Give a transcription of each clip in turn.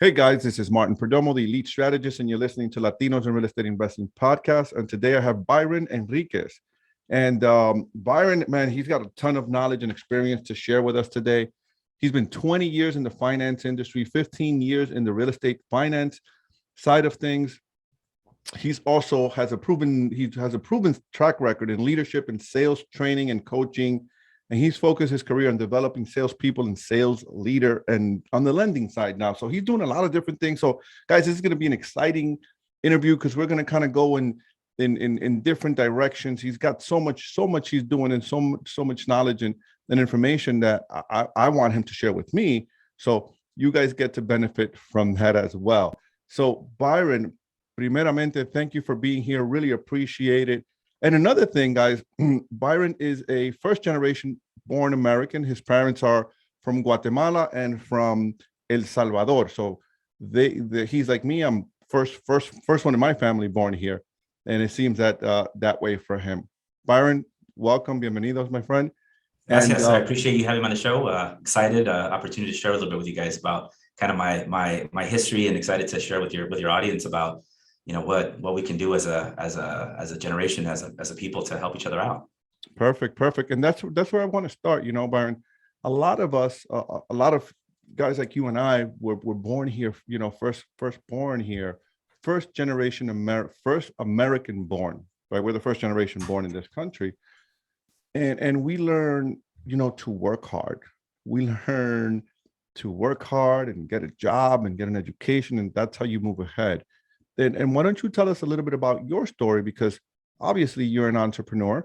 Hey guys, this is Martin Perdomo, the elite strategist, and you're listening to Latinos in Real Estate Investing podcast. And today I have Byron Enriquez. And Byron, man, he's got a ton of knowledge and experience to share with us today. He's been 20 years in the finance industry, 15 years in the real estate finance side of things. He's also has a proven track record in leadership and sales training and coaching. And he's focused his career on developing salespeople and sales leader and on the lending side now. So he's doing a lot of different things. So guys, this is going to be an exciting interview because we're going to kind of go in different directions. He's got so much he's doing and so much knowledge and information that I want him to share with me. So you guys get to benefit from that as well. So Byron, primeramente, thank you for being here. Really appreciate it. And another thing, guys, Byron is a first-generation born American. His parents are from Guatemala and from El Salvador. So he's like me. I'm first one in my family born here, and it seems that way for him. Byron, welcome, bienvenidos, my friend. Yes, I appreciate you having me on the show. Excited opportunity to share a little bit with you guys about kind of my history, and excited to share with your audience about what we can do as a generation, as a people to help each other out. Perfect. And that's where I want to start. Byron, a lot of us, a lot of guys like you and I were born here, first born here, first American born, right? We're the first generation born in this country. And we learn, to work hard. We learn to work hard and get a job and get an education. And that's how you move ahead. And why don't you tell us a little bit about your story? Because obviously you're an entrepreneur,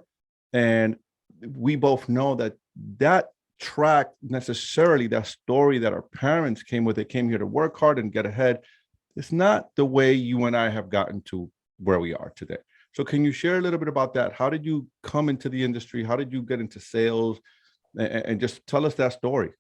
and we both know that track necessarily, that story that our parents came with, they came here to work hard and get ahead. It's not the way you and I have gotten to where we are today. So can you share a little bit about that? How did you come into the industry? How did you get into sales? And just tell us that story.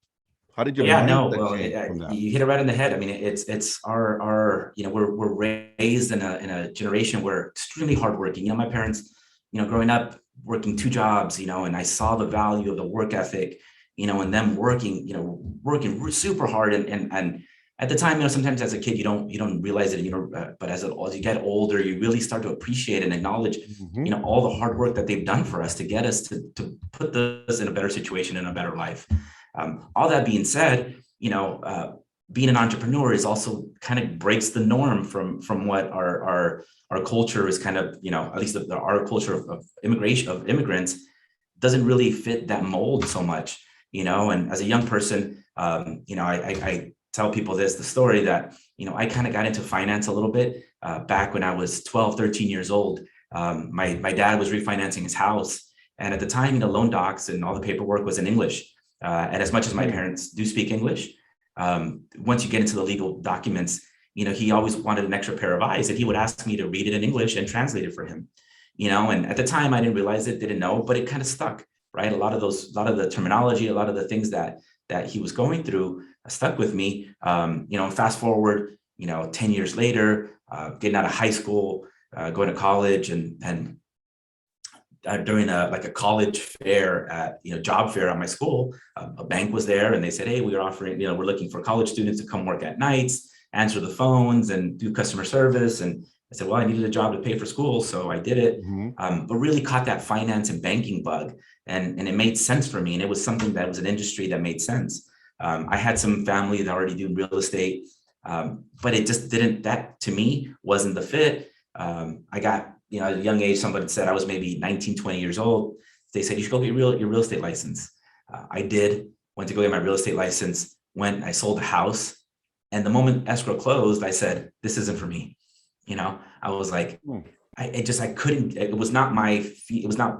How did you? You hit it right on the head. I mean, it's our we're raised in a generation where extremely hardworking. My parents, growing up working two jobs, and I saw the value of the work ethic, and them working super hard. And at the time, sometimes as a kid, you don't realize it, but as you get older, you really start to appreciate and acknowledge, all the hard work that they've done for us to get us to put us in a better situation, in a better life. All that being said, being an entrepreneur is also kind of breaks the norm from what our culture is kind of, at least our culture of immigrants doesn't really fit that mold so much, and as a young person, I tell people the story that, I kind of got into finance a little bit back when I was 12, 13 years old. My dad was refinancing his house. And at the time, loan docs and all the paperwork was in English. And as much as my parents do speak English, once you get into the legal documents, he always wanted an extra pair of eyes, and he would ask me to read it in English and translate it for him. And at the time I didn't realize it, didn't know, but it kind of stuck, right? A lot of the terminology, a lot of the things that he was going through stuck with me. Fast forward, 10 years later, getting out of high school, going to college, and during a college fair job fair at my school, a bank was there, and they said, hey, we're offering, we're looking for college students to come work at nights, answer the phones and do customer service. And I said, well, I needed a job to pay for school. So I did it, but really caught that finance and banking bug, and it made sense for me. And it was something that was an industry that made sense. I had some family that already do real estate, but it just didn't, that to me wasn't the fit. I got, at a young age, somebody said I was maybe 19, 20 years old. They said, you should go get your real estate license. I did, went to go get my real estate license, I sold the house. And the moment escrow closed, I said, this isn't for me. I was like, I couldn't, it was not my comfort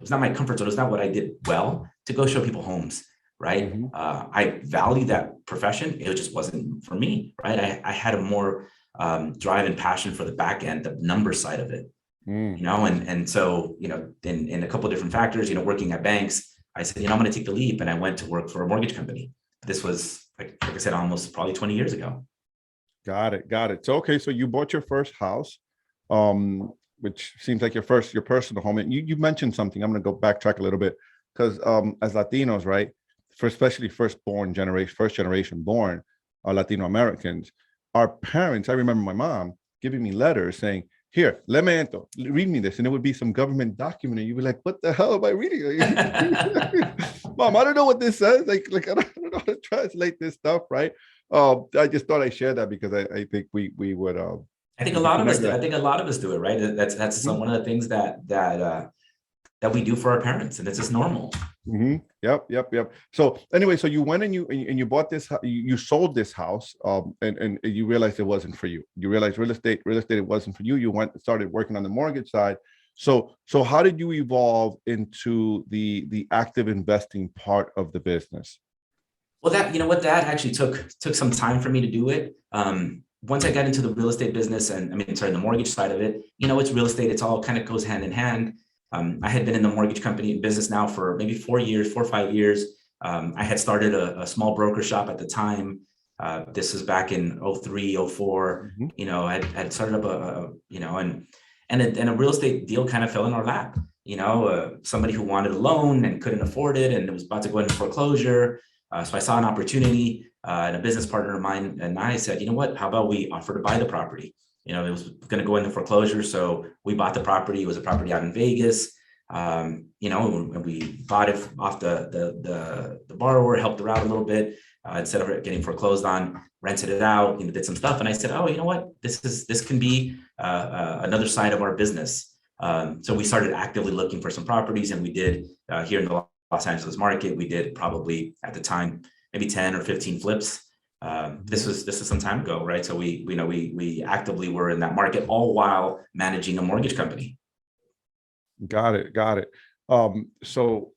zone. It was not what I did well, to go show people homes. Right. I value that profession. It just wasn't for me. Right. I had a more drive and passion for the back end, the number side of it, and so, in a couple of different factors, working at banks, I said, I'm going to take the leap. And I went to work for a mortgage company. This was, like I said, almost probably 20 years ago. Got it. So, okay. So you bought your first house, which seems like your personal home. And you mentioned something. I'm going to go backtrack a little bit, because as Latinos, right, especially first generation born, Latino Americans, our parents, I remember my mom giving me letters saying, here, lemento, read me this. And it would be some government document. And you'd be like, what the hell am I reading? Mom, I don't know what this says. Like I don't know how to translate this stuff, right? I just thought I'd share that because I think we would. I think a lot of us do. I think a lot of us do it, right? That's one of the things that we do for our parents, and it's just normal. Mm-hmm. Yep. So anyway, so you went and you bought this, you sold this house, and you realized it wasn't for you. You realized real estate, it wasn't for you. You went and started working on the mortgage side. So how did you evolve into the active investing part of the business? Well, that actually took some time for me to do it. Once I got into the real estate business, and the mortgage side of it, it's real estate. It's all kind of goes hand in hand. I had been in the mortgage company business now for maybe 4 or 5 years. I had started a small broker shop at the time. This was back in 03, 04. Mm-hmm. I had started up and a real estate deal kind of fell in our lap. Somebody who wanted a loan and couldn't afford it, and it was about to go into foreclosure. So I saw an opportunity, and a business partner of mine and I said, you know what, how about we offer to buy the property? It was going to go into foreclosure. So we bought the property. It was a property out in Vegas. And we bought it off the borrower, helped her out a little bit, instead of getting foreclosed on, rented it out, did some stuff. And I said, oh, you know what, this can be another side of our business. So we started actively looking for some properties, and we did here in the Los Angeles market. We did probably at the time, maybe 10 or 15 flips. This was some time ago, right? So we actively were in that market, all while managing a mortgage company. Got it. So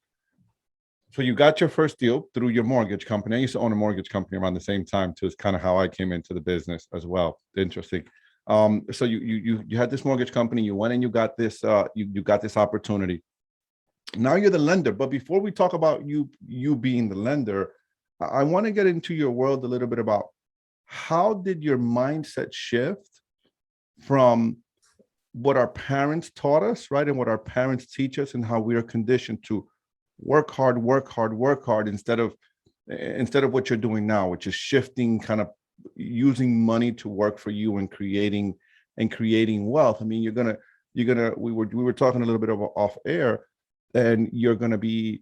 you got your first deal through your mortgage company. I used to own a mortgage company around the same time too. It's kind of how I came into the business as well. Interesting. So you had this mortgage company. You went and you got this you got this opportunity. Now you're the lender. But before we talk about you being the lender, I want to get into your world a little bit about how did your mindset shift from what our parents taught us, right? And what our parents teach us, and how we are conditioned to work hard instead of what you're doing now, which is shifting, kind of using money to work for you and creating wealth. We were talking a little bit off air, and you're going to be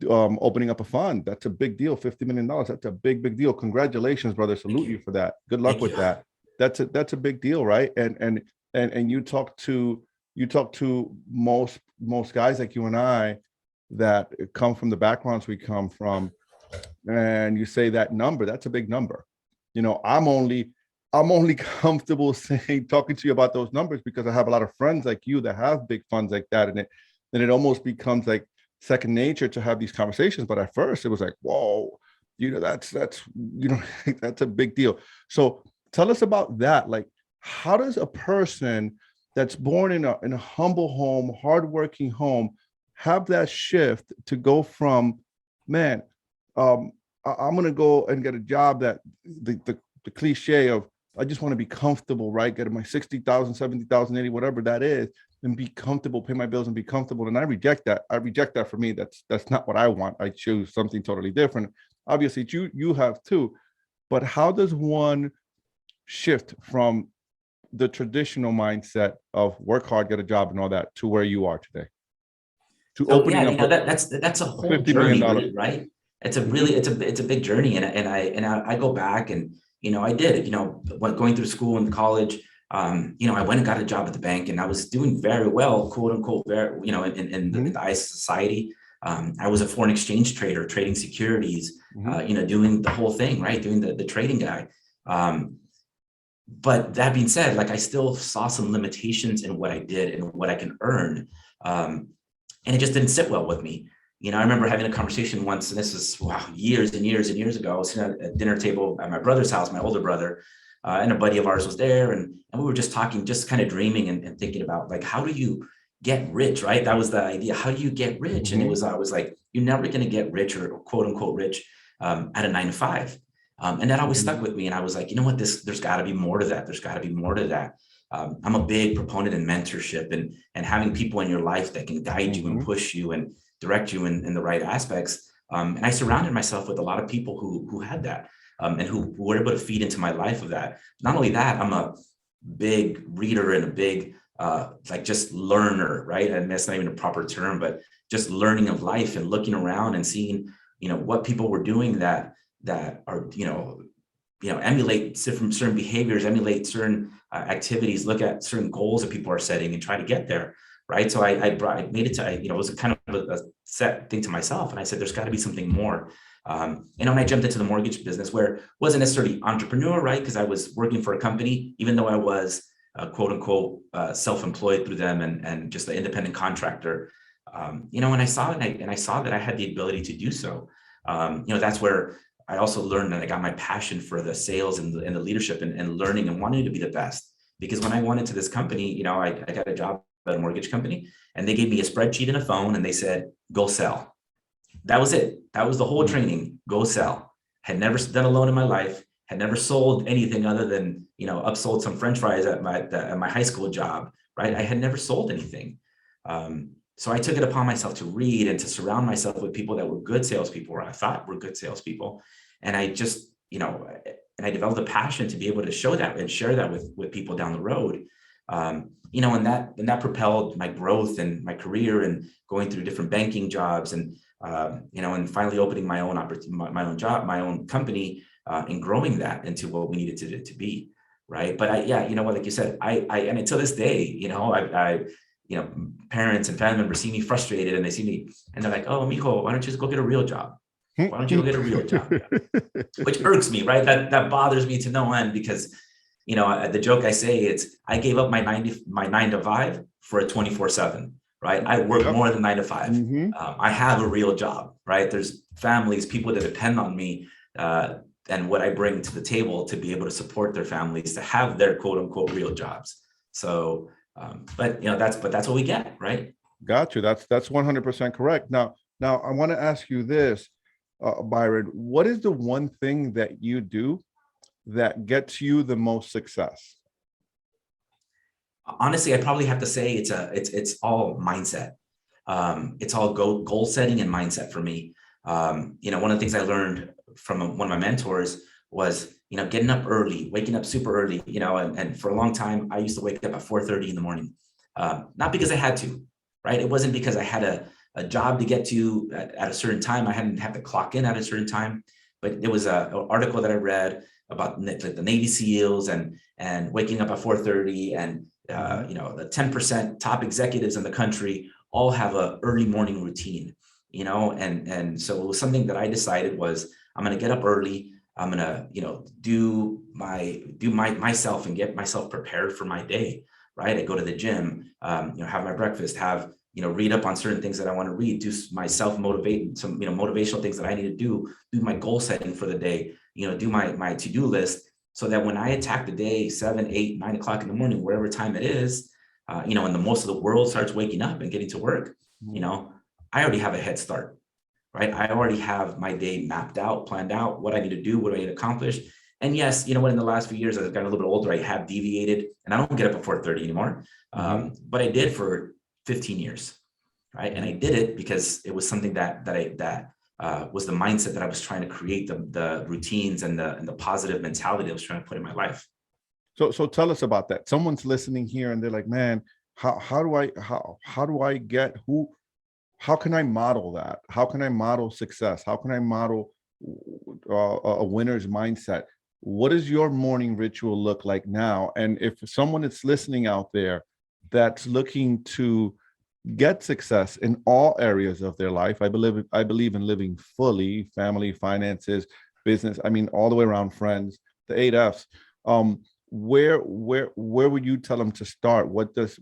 opening up a fund. That's a big deal. $50 million. That's a big deal. Congratulations, brother. Salute you for that. Good luck with that. That's a big deal, right? And you talk to most guys like you and I that come from the backgrounds we come from, and you say that number, that's a big number. I'm only comfortable talking to you about those numbers because I have a lot of friends like you that have big funds like that, and it almost becomes like second nature to have these conversations. But at first it was like, whoa, that's that's a big deal. So tell us about that. Like, how does a person that's born in a humble home, hardworking home, have that shift to go from, man, I'm going to go and get a job that the cliche of, I just want to be comfortable, right? Get my 60,000, 70,000, 80, whatever that is, and be comfortable, pay my bills and be comfortable. And I reject that. For me. That's not what I want. I choose something totally different. Obviously you have too, but how does one shift from the traditional mindset of work hard, get a job and all that to where you are today? To opening up that's a whole journey, right? It's a big journey. And I go back and, I did, going through school and college, I went and got a job at the bank, and I was doing very well, quote unquote, in the eyes of society. I was a foreign exchange trader, trading securities, doing the whole thing, right? Doing the trading guy. But that being said, like, I still saw some limitations in what I did and what I can earn. And it just didn't sit well with me. I remember having a conversation once, and this was years and years and years ago. I was sitting at a dinner table at my brother's house, my older brother, and a buddy of ours was there. And we were just talking, just kind of dreaming and thinking about, like, how do you get rich, right? That was the idea. How do you get rich? And I was like, you're never going to get rich, or quote unquote rich, at a 9-to-5. And that always stuck with me. And I was like, you know what, there's got to be more to that. There's got to be more to that. I'm a big proponent in mentorship and having people in your life that can guide you and push you and direct you in the right aspects. And I surrounded myself with a lot of people who had that. and who were able to feed into my life of that. Not only that, I'm a big reader and a big like just learner, right? And that's not even a proper term, but just learning of life and looking around and seeing, what people were doing that are, emulate certain behaviors, emulate certain activities, look at certain goals that people are setting and try to get there, right? So I made it to, it was a kind of a set thing to myself. And I said, there's got to be something more. And when I jumped into the mortgage business, where it wasn't necessarily entrepreneur, right? Because I was working for a company, even though I was quote unquote self-employed through them and just an independent contractor. And I saw it and I saw that I had the ability to do so. That's where I also learned that I got my passion for the sales and the leadership and learning and wanting to be the best. Because when I went into this company, I got a job at a mortgage company and they gave me a spreadsheet and a phone and they said, go sell. That was it. That was the whole training. Go sell. Had never done a loan in my life, had never sold anything other than, upsold some French fries at my high school job, right? I had never sold anything. So I took it upon myself to read and to surround myself with people that were good salespeople, or I thought were good salespeople. And I just, and I developed a passion to be able to show that and share that with people down the road. And that propelled my growth and my career and going through different banking jobs and, and finally opening my own my own job, my own company, and growing that into what we needed to be. Right. But like you said, I and until this day, parents and family members see me frustrated and they see me and they're like, oh, mijo, why don't you just go get a real job? Why don't you go get a real job? Which irks me, right? That bothers me to no end because, the joke I say, it's, I gave up my 9 to 5 for a 24/7, right? I work more than 9 to 5. Mm-hmm. I have a real job, right? There's families, people that depend on me, and what I bring to the table to be able to support their families, to have their quote unquote real jobs. So, but that's what we get, right? Got you. That's 100% correct. Now I want to ask you this, Byron, what is the one thing that you do that gets you the most success? Honestly, I probably have to say it's all mindset. It's all goal setting and mindset for me. One of the things I learned from one of my mentors was, getting up early, waking up super early, and for a long time, I used to wake up at 4:30 in the morning. Not because I had to, right? It wasn't because I had a job to get to at a certain time. I hadn't have to clock in at a certain time, but there was an article that I read about the Navy SEALs and waking up at 4:30 and, the 10% top executives in the country all have a early morning routine, and so it was something that I decided was, I'm going to get up early. I'm going to, do myself and get myself prepared for my day, right? I go to the gym, have my breakfast, read up on certain things that I want to read, do my self-motivate, some, motivational things that I need to do my goal setting for the day, do my to-do list so that when I attack the day, 7, 8, 9 o'clock in the morning, wherever time it is, and most of the world starts waking up and getting to work, I already have a head start. Right. I already have my day mapped out, planned out, what I need to do, what I need to accomplish. And yes, in the last few years, as I've gotten a little bit older, I have deviated and I don't get up at 4:30 anymore. But I did for 15 years. Right. And I did it because it was something that was the mindset that I was trying to create, the routines and the positive mentality I was trying to put in my life. So tell us about that. Someone's listening here and they're like, man, how do I get how can I model that? How can I model success? How can I model a winner's mindset? What does your morning ritual look like now? And if someone is listening out there that's looking to get success in all areas of their life, I believe in living fully, family, finances, business. I mean, all the way around, friends, the 8 F's. Where would you tell them to start? What does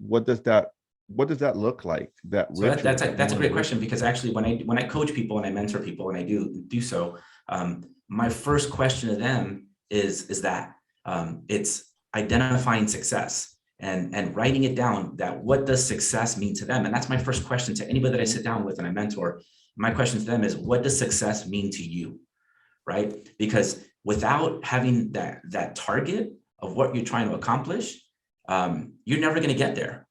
that look like? So that's a great question, because actually when I coach people and I mentor people and I do so, my first question to them is that it's identifying success and writing it down, that what does success mean to them? And that's my first question to anybody that I sit down with and I mentor. My question to them is, what does success mean to you? Right? Because without having that target of what you're trying to accomplish, you're never going to get there.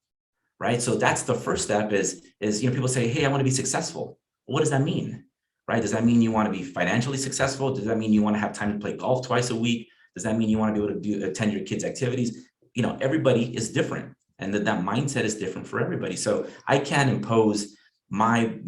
Right. So that's the first step is, people say, hey, I want to be successful. What does that mean? right? Does that mean you want to be financially successful? Does that mean you want to have time to play golf twice a week? Does that mean you want to be able to attend your kids' activities? Everybody is different, and that mindset is different for everybody. So I can't impose my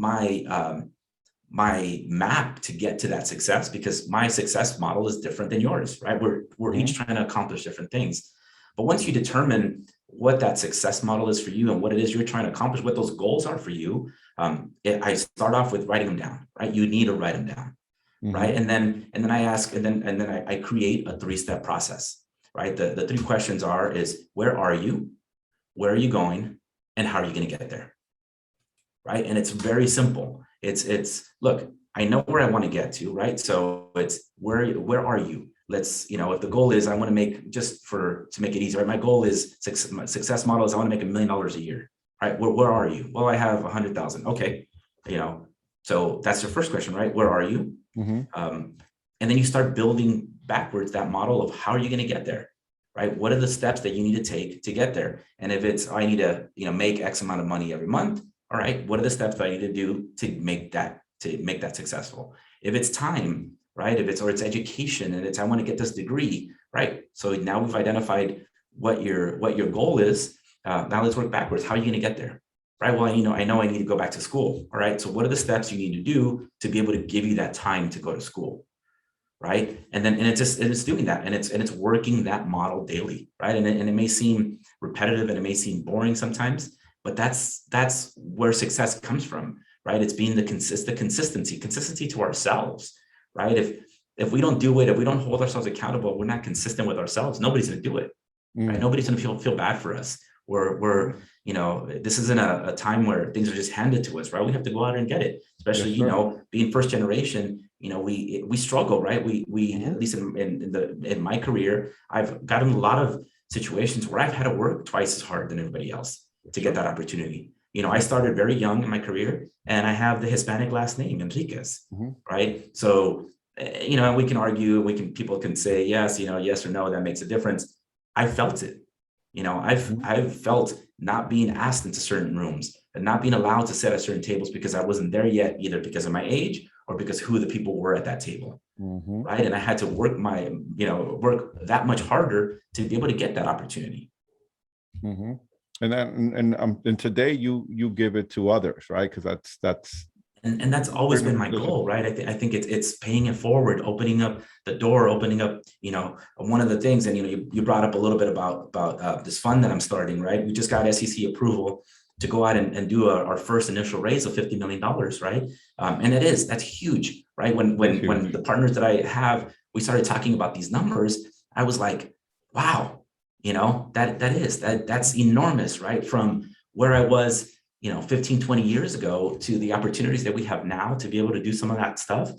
map to get to that success, because my success model is different than yours, right? We're each trying to accomplish different things. But once you determine what that success model is for you and what it is you're trying to accomplish, what those goals are for you, I start off with writing them down, right? You need to write them down, right? And then I ask, and then I create a 3-step process, right? The 3 questions is where are you, where are you going, and how are you going to get there, right? And it's very simple. It's look, I know where I want to get to, right? So it's where are you? Let's, if the goal is I want to make, to make it easy, right? My goal is my success model is I want to make $1 million a year, right? Where are you? Well, I have 100,000. Okay. So that's your first question, right? Where are you? And then you start building backwards that model of how are you going to get there, right? What are the steps that you need to take to get there? And if it's, I need to, make X amount of money every month. All right. What are the steps that I need to do to make that successful? If it's time, right? If it's education and I want to get this degree, right? So now we've identified what your goal is. Now let's work backwards. How are you going to get there? Right. Well, I know I need to go back to school. All right. So what are the steps you need to do to be able to give you that time to go to school? Right. And it's doing that. And it's working that model daily. Right. And it may seem repetitive and it may seem boring sometimes, but that's where success comes from. Right. It's being the consistency to ourselves. Right. If we don't do it, if we don't hold ourselves accountable, we're not consistent with ourselves. Nobody's going to do it. Right. Nobody's going to feel bad for us. We're this isn't a time where things are just handed to us, right? We have to go out and get it, especially, yes, being first generation, we struggle, right? We at least in my career, I've gotten a lot of situations where I've had to work twice as hard than everybody else to get that opportunity. I started very young in my career and I have the Hispanic last name, Enriquez, right? So, we can argue, people can say, yes, yes or no, that makes a difference. I felt it. I've felt not being asked into certain rooms and not being allowed to sit at certain tables because I wasn't there yet, either because of my age or because who the people were at that table. Right. And I had to work work that much harder to be able to get that opportunity. And today you give it to others, right? Because that's and that's always been my goal, right? I think it's paying it forward, opening up the door, opening up, one of the things, and you brought up a little bit about this fund that I'm starting, right? We just got SEC approval to go out and do our first initial raise of $50 million, right? And that's huge, right? When the partners that I have, we started talking about these numbers, I was like, wow, that's enormous, right? From where I was 15, 20 years ago to the opportunities that we have now to be able to do some of that stuff,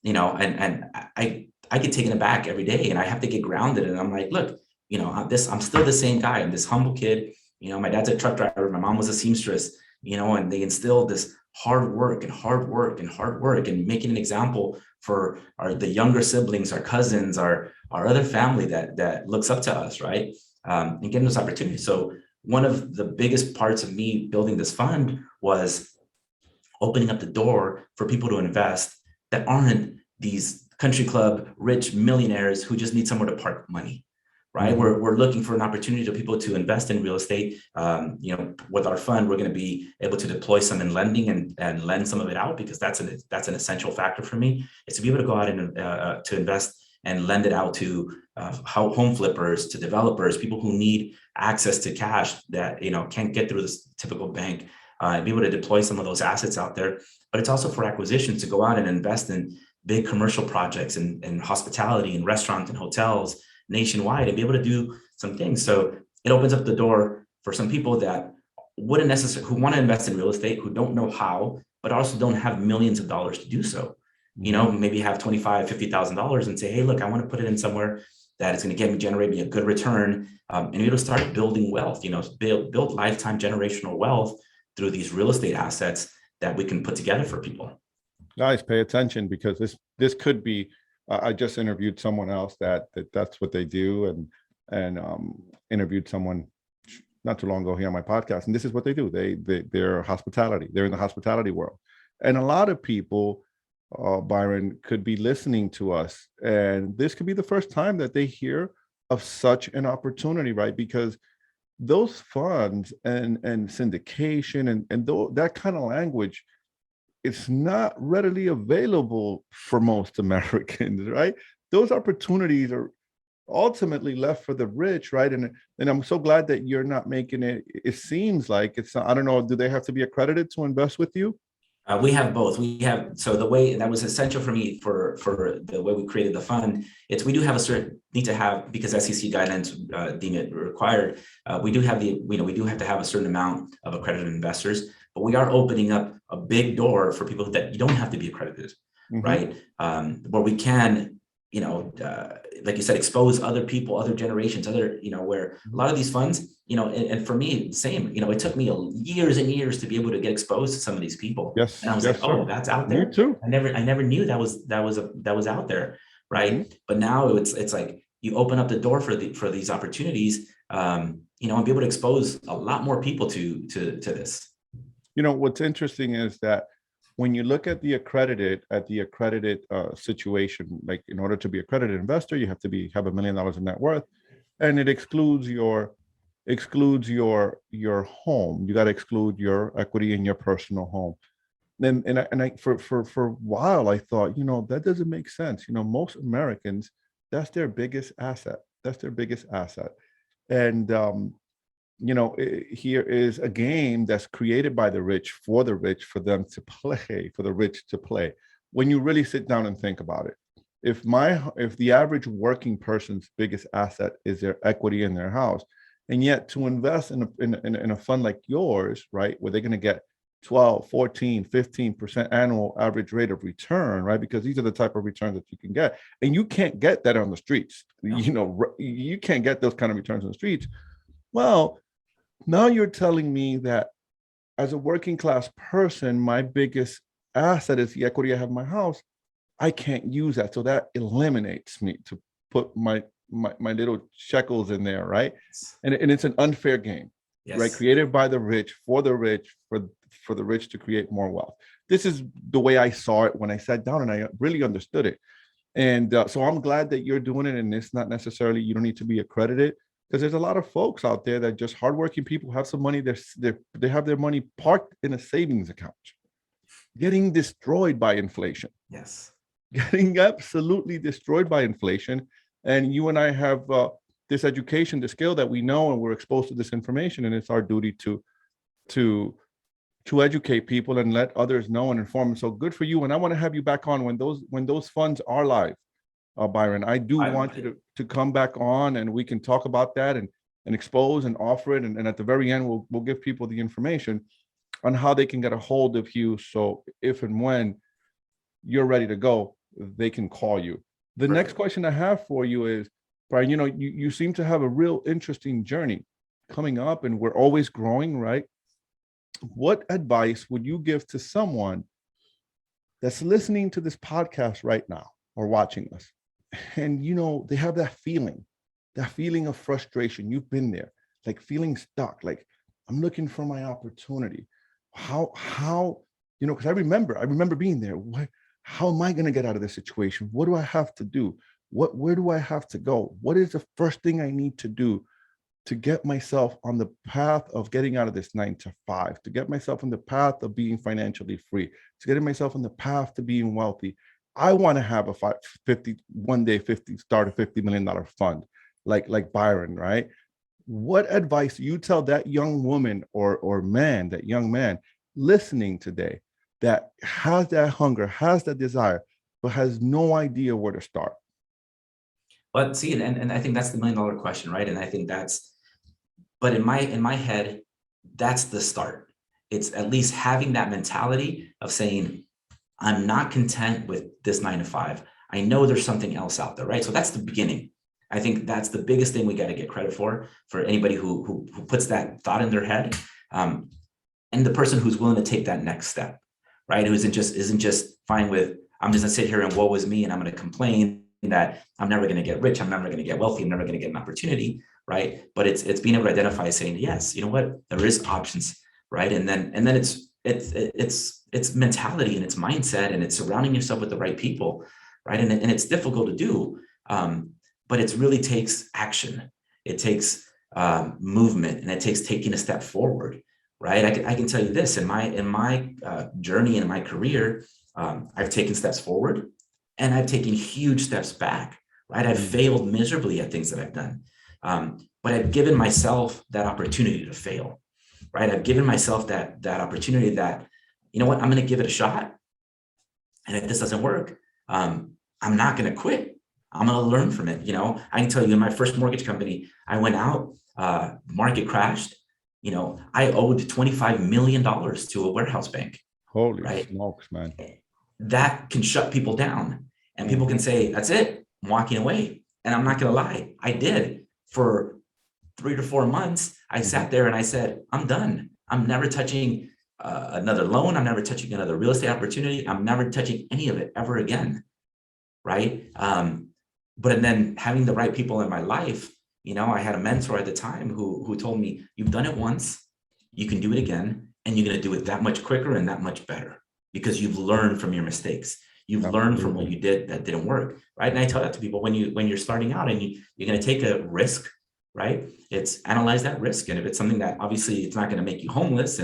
and I get taken aback every day and I have to get grounded. And I'm like, look, I'm still the same guy. I'm this humble kid. My dad's a truck driver. My mom was a seamstress, and they instilled this hard work and making an example for the younger siblings, our cousins, our other family that looks up to us, right? And getting those opportunities. So one of the biggest parts of me building this fund was opening up the door for people to invest that aren't these country club rich millionaires who just need somewhere to park money, right? We're looking for an opportunity to people to invest in real estate. With our fund, we're going to be able to deploy some in lending and lend some of it out, because that's an essential factor for me, is to be able to go out and to invest and lend it out to home flippers, to developers, people who need access to cash that can't get through this typical bank, and be able to deploy some of those assets out there. But it's also for acquisitions, to go out and invest in big commercial projects and hospitality and restaurants and hotels nationwide, and be able to do some things. So it opens up the door for some people that wouldn't necessarily, who want to invest in real estate, who don't know how, but also don't have millions of dollars to do so. Maybe have $25,000, $50,000 and say, hey, look, I want to put it in somewhere that is going to generate me a good return, and it'll start building wealth, build lifetime generational wealth through these real estate assets that we can put together for people. Guys, pay attention, because this could be, I just interviewed someone else that's what they do, and interviewed someone not too long ago here on my podcast, and this is what they do. They're hospitality. They're in the hospitality world, and a lot of people Byron, could be listening to us, and this could be the first time that they hear of such an opportunity, right? Because those funds and syndication and that kind of language, it's not readily available for most Americans, right? Those opportunities are ultimately left for the rich, right? And I'm so glad that you're not making it. It seems like it's. I don't know. Do they have to be accredited to invest with you? We have both. We have, so the way that was essential for me for the way we created the fund, it's we do have a certain need to have, because SEC guidelines deem it required. We do have we do have to have a certain amount of accredited investors, but we are opening up a big door for people that you don't have to be accredited, right? Where we can, like you said, expose other people, other generations, where a lot of these funds, and for me, same, it took me years and years to be able to get exposed to some of these people. Yes. And I was yes, like, sir. oh, that's out there. Me too. I never knew that was out there. Right. But now it's like you open up the door for these opportunities, and be able to expose a lot more people to this. What's interesting is that when you look at the accredited situation, like in order to be accredited investor, you have to have $1 million in net worth, and it excludes your home. You got to exclude your equity in your personal home. And I for a while I thought, that doesn't make sense. Most Americans, that's their biggest asset. And here is a game that's created by the rich, for them to play, for the rich to play. When you really sit down and think about it, if the average working person's biggest asset is their equity in their house, and yet to invest in a fund like yours, right, where they're going to get 12, 14, 15% annual average rate of return, right? Because these are the type of returns that you can get, and you can't get that on the streets. You can't get those kind of returns on the streets. Well, now you're telling me that as a working class person, my biggest asset is the equity I have in my house. I can't use that. So that eliminates me to put my little shekels in there, right? And it's an unfair game, right? Created by the rich, for the rich, for the rich to create more wealth. This is the way I saw it when I sat down and I really understood it. And so I'm glad that you're doing it. And it's not necessarily, you don't need to be accredited, because there's a lot of folks out there that just hardworking people have some money. They have their money parked in a savings account, getting destroyed by inflation. Yes. Getting absolutely destroyed by inflation. And you and I have this education, the skill that we know, and we're exposed to this information, and it's our duty to educate people and let others know and inform them. So good for you. And I want to have you back on when those funds are live. Byron, I do want you to come back on, and we can talk about that and expose and offer it. And at the very end, we'll give people the information on how they can get a hold of you. So if and when you're ready to go, they can call you. The next question I have for you is, Byron, you seem to have a real interesting journey coming up, and we're always growing, right? What advice would you give to someone that's listening to this podcast right now or watching us? And, they have that feeling of frustration. You've been there, like feeling stuck, like I'm looking for my opportunity. How, because I remember being there. How am I going to get out of this situation? What do I have to do? Where do I have to go? What is the first thing I need to do to get myself on the path of getting out of this 9-to-5, to get myself on the path of being financially free, to getting myself on the path to being wealthy? I want to have start a $50 million fund like Byron, right? What advice do you tell that young woman or man, that young man listening today that has that hunger, has that desire, but has no idea where to start? Well, see, and I think that's the $1 million question, right? And I think but in my head, that's the start. It's at least having that mentality of saying, I'm not content with this 9-to-5. I know there's something else out there, right? So that's the beginning. I think that's the biggest thing we got to get credit for anybody who puts that thought in their head, and the person who's willing to take that next step, right? Who isn't just fine with, I'm just gonna sit here and woe is me, and I'm gonna complain that I'm never gonna get rich, I'm never gonna get wealthy, I'm never gonna get an opportunity, right? But it's being able to identify, saying, yes, you know what, there is options, right? And then it's it's mentality and it's mindset, and it's surrounding yourself with the right people, right? And it's difficult to do, but it really takes action. It takes movement, and it takes taking a step forward, right? I can tell you this, in my journey in my career, I've taken steps forward, and I've taken huge steps back, right? I've failed miserably at things that I've done, but I've given myself that opportunity to fail, right? I've given myself that opportunity that, you know what, I'm going to give it a shot, and if this doesn't work, I'm not going to quit. I'm going to learn from it. You know, I can tell you, in my first mortgage company, I went out, market crashed. You know, I owed $25 million to a warehouse bank. Holy right? smokes, man. That can shut people down, and people can say, that's it, I'm walking away. And I'm not going to lie, I did. For 3 to 4 months, I sat there and I said, I'm done. I'm never touching another loan. I'm never touching another real estate opportunity. I'm never touching any of it ever again. Right. But then having the right people in my life, you know, I had a mentor at the time who told me, you've done it once, you can do it again, and you're going to do it that much quicker and that much better, because you've learned from your mistakes. You've learned from what you did that didn't work, right? And I tell that to people, when you're starting out and you're going to take a risk, right? It's analyze that risk. And if it's something that obviously it's not going to make you homeless,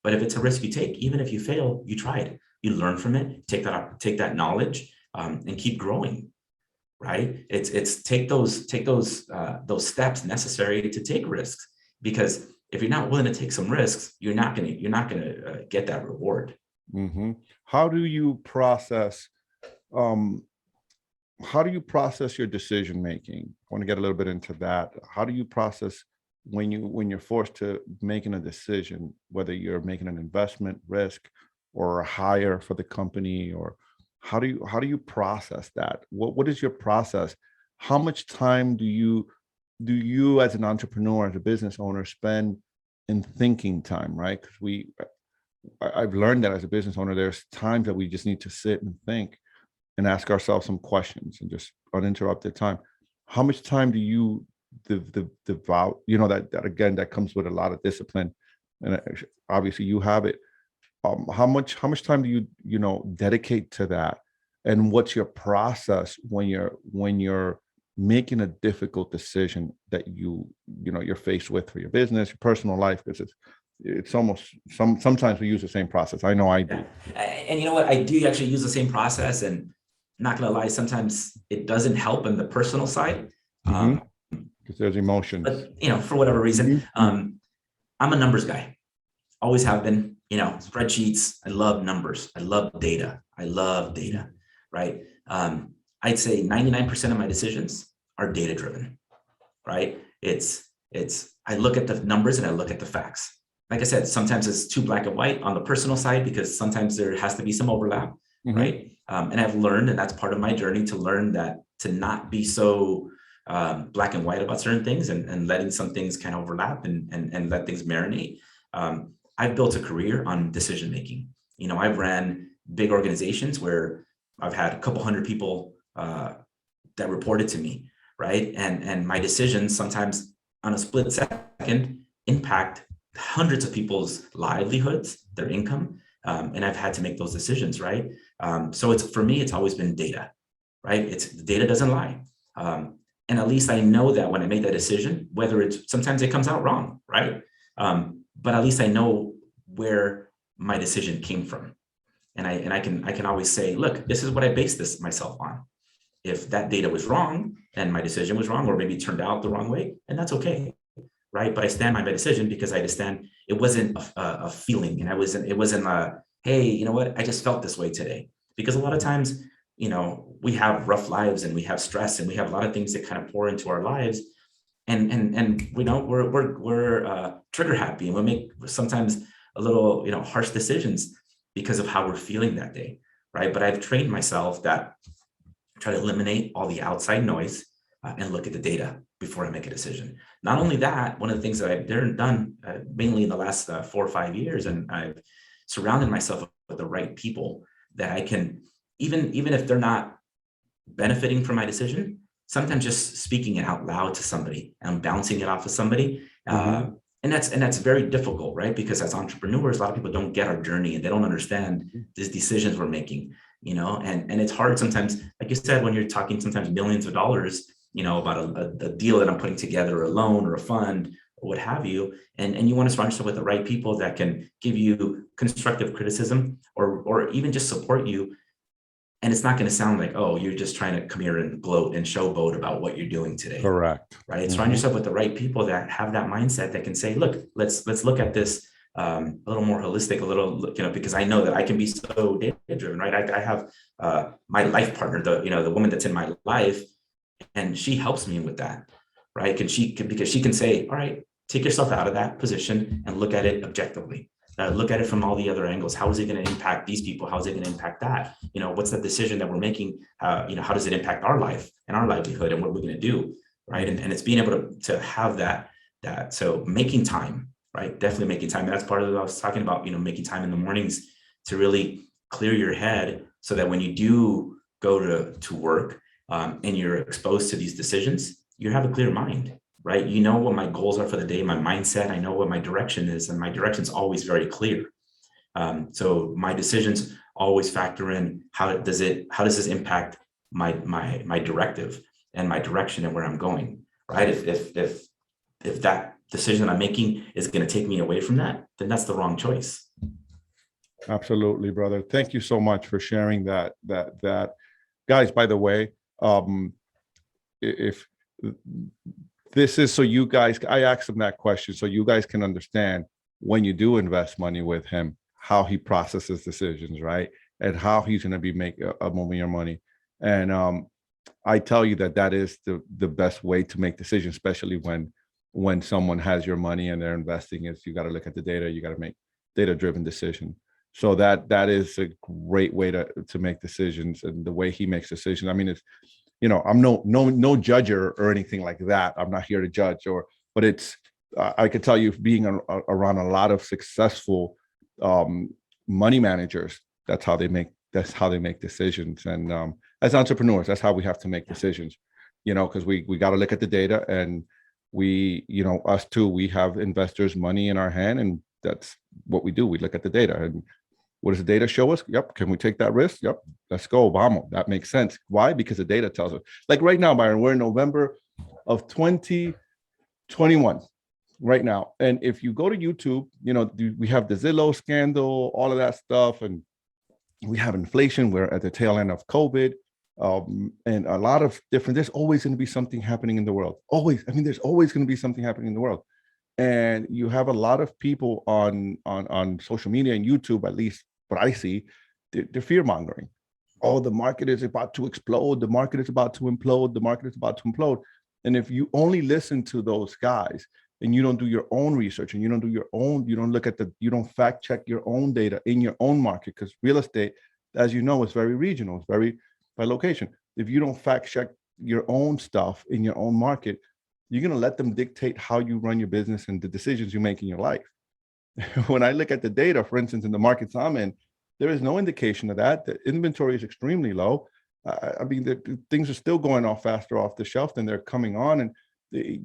but if it's a risk you take, even if you fail, you tried, you learn from it, take that knowledge, and keep growing. Right? It's take those steps necessary to take risks, because if you're not willing to take some risks, you're not gonna get that reward. Mm-hmm. How do you process your decision making? I want to get a little bit into that. How do you process when you're forced to making a decision, whether you're making an investment risk or a hire for the company, or how do you process that? What is your process? How much time do you as an entrepreneur, as a business owner, spend in thinking time, right? Because I've learned that as a business owner, there's times that we just need to sit and think and ask ourselves some questions and just uninterrupted time. How much time do you devote? You know, that again, that comes with a lot of discipline, and obviously you have it. How much time do you dedicate to that, and what's your process when you're making a difficult decision that you're faced with for your business, your personal life? Because it's almost sometimes we use the same process. I know I do. And you know what, I do actually use the same process, and I'm not gonna lie, sometimes it doesn't help in the personal side, because there's emotions. But for whatever reason, I'm a numbers guy, always have been. Spreadsheets. I love numbers. I love data. Right? I'd say 99% of my decisions are data driven, right? I look at the numbers and I look at the facts. Like I said, sometimes it's too black and white on the personal side, because sometimes there has to be some overlap, right? And I've learned, and that's part of my journey, to learn that to not be so black and white about certain things, and letting some things kind of overlap and let things marinate. I've built a career on decision making. I've ran big organizations where I've had a couple hundred people that reported to me, right? And my decisions sometimes on a split second impact hundreds of people's livelihoods, their income, and I've had to make those decisions, right? So for me, it's always been data, right? Data doesn't lie. And at least I know that when I make that decision, sometimes it comes out wrong, right? But at least I know where my decision came from. And I can always say, look, this is what I based this myself on. If that data was wrong and my decision was wrong, or maybe it turned out the wrong way, and that's okay, right? But I stand by my decision because I understand it wasn't a feeling, and it wasn't a, hey, you know what, I just felt this way today. Because a lot of times, we have rough lives, and we have stress, and we have a lot of things that kind of pour into our lives. And we're trigger happy, and we make sometimes a little harsh decisions because of how we're feeling that day, right? But I've trained myself that try to eliminate all the outside noise and look at the data before I make a decision. Not only that, one of the things that I've done mainly in the last 4 or 5 years, and I've surrounded myself with the right people that I can, even if they're not benefiting from my decision, sometimes just speaking it out loud to somebody and bouncing it off of somebody And that's very difficult, right? Because as entrepreneurs, a lot of people don't get our journey and they don't understand these decisions we're making, and it's hard sometimes, like you said, when you're talking sometimes millions of dollars, about a deal that I'm putting together, a loan or a fund or what have you. And you want to surround yourself with the right people that can give you constructive criticism or even just support you. And it's not going to sound like, oh, you're just trying to come here and gloat and showboat about what you're doing today. Correct. Right. Surround yourself with the right people that have that mindset that can say, look, let's look at this a little more holistic, a little, because I know that I can be so data driven, right? I have my life partner, the woman that's in my life, and she helps me with that, right? Because she can say, all right, take yourself out of that position and look at it objectively. Look at it from all the other angles. How is it going to impact these people? How is it going to impact that? What's the decision that we're making? How does it impact our life and our livelihood and what we're going to do, right? And it's being able to have that. So making time, right? Definitely making time. And that's part of what I was talking about, making time in the mornings to really clear your head so that when you do go to work and you're exposed to these decisions, you have a clear mind. Right? You know what my goals are for the day, my mindset, I know what my direction is, and my direction is always very clear. So my decisions always factor in how does this impact my directive and my direction and where I'm going, right? If that decision that I'm making is going to take me away from that, then that's the wrong choice. Absolutely, brother. Thank you so much for sharing that. Guys, by the way, if this is so you guys, I asked him that question so you guys can understand when you do invest money with him, how he processes decisions, right? And how he's going to be moving your money. And I tell you that is the best way to make decisions, especially when someone has your money and they're investing. Is you got to look at the data, you got to make data-driven decision. So that is a great way to make decisions, and the way he makes decisions. I mean, it's, I'm no judger or anything like that. I'm not here to judge, but it's, I could tell you, being around a lot of successful money managers, that's how they make decisions. And as entrepreneurs, that's how we have to make decisions, because we got to look at the data, and we, us too, we have investors' money in our hand, and that's what we do. We look at the data, and what does the data show us? Yep. Can we take that risk? Yep. Let's go. Vamos. That makes sense. Why? Because the data tells us. Like right now, Byron, we're in November of 2021 right now. And if you go to YouTube, we have the Zillow scandal, all of that stuff. And we have inflation. We're at the tail end of COVID. And a lot of there's always going to be something happening in the world. Always. I mean, there's always going to be something happening in the world. And you have a lot of people on social media and YouTube, at least what I see, they're fear mongering. Oh, the market is about to explode. The market is about to implode. The market is about to implode. And if you only listen to those guys and you don't do your own research, and you don't fact check your own data in your own market, because real estate, as you know, is very regional. It's very by location. If you don't fact check your own stuff in your own market, you're going to let them dictate how you run your business and the decisions you make in your life. When I look at the data, for instance, in the markets I'm in, there is no indication of that. The inventory is extremely low. I mean, things are still going off faster off the shelf than they're coming on. And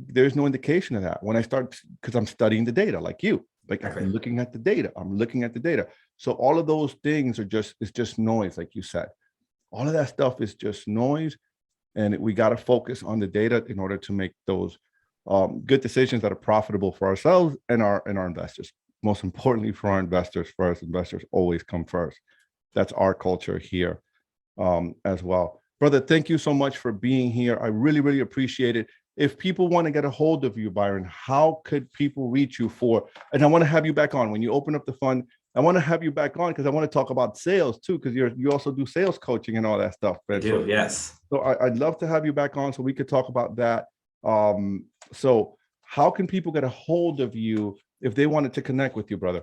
there's no indication of that. When I start, because I'm studying the data like you, I'm looking at the data. So all of those things it's just noise, like you said. All of that stuff is just noise. And we got to focus on the data in order to make those good decisions that are profitable for ourselves and our investors. Most importantly, for our investors, always come first. That's our culture here as well. Brother, thank you so much for being here. I really, really appreciate it. If people want to get a hold of you, Byron, how could people reach you and I want to have you back on when you open up the fund. I want to have you back on because I want to talk about sales too, because you also do sales coaching and all that stuff. I do, yes. So I'd love to have you back on so we could talk about that. So how can people get a hold of you if they wanted to connect with you, brother?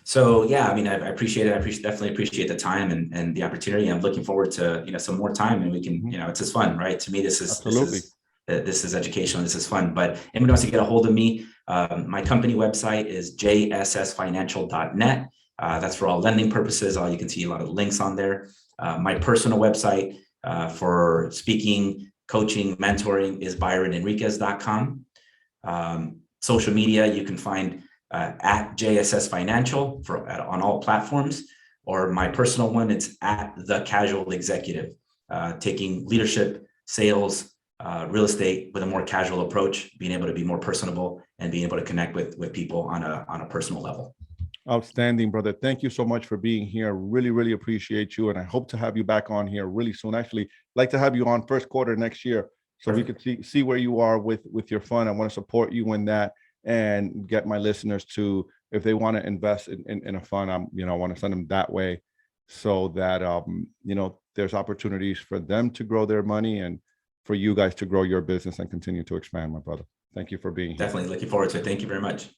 So yeah, I mean, I appreciate it. I definitely appreciate the time and the opportunity. I'm looking forward to some more time, and we can, it's just fun, right? To me, this is educational. This is fun. But anyone wants to get a hold of me, my company website is jssfinancial.net. That's for all lending purposes. You can see a lot of links on there. My personal website for speaking, coaching, mentoring is byronenriquez.com. social media, you can find at JSS Financial on all platforms, or my personal one, it's at The Casual Executive, taking leadership, sales, real estate with a more casual approach, being able to be more personable and being able to connect with people on a personal level. Outstanding, brother. Thank you so much for being here. Really, really appreciate you. And I hope to have you back on here really soon. Actually, like to have you on first quarter next year so Perfect. We could see where you are with your fund. I want to support you in that and get my listeners to, if they want to invest in a fund, I want to send them that way so that, there's opportunities for them to grow their money and for you guys to grow your business and continue to expand, my brother. Thank you for being here. Definitely looking forward to it. Thank you very much.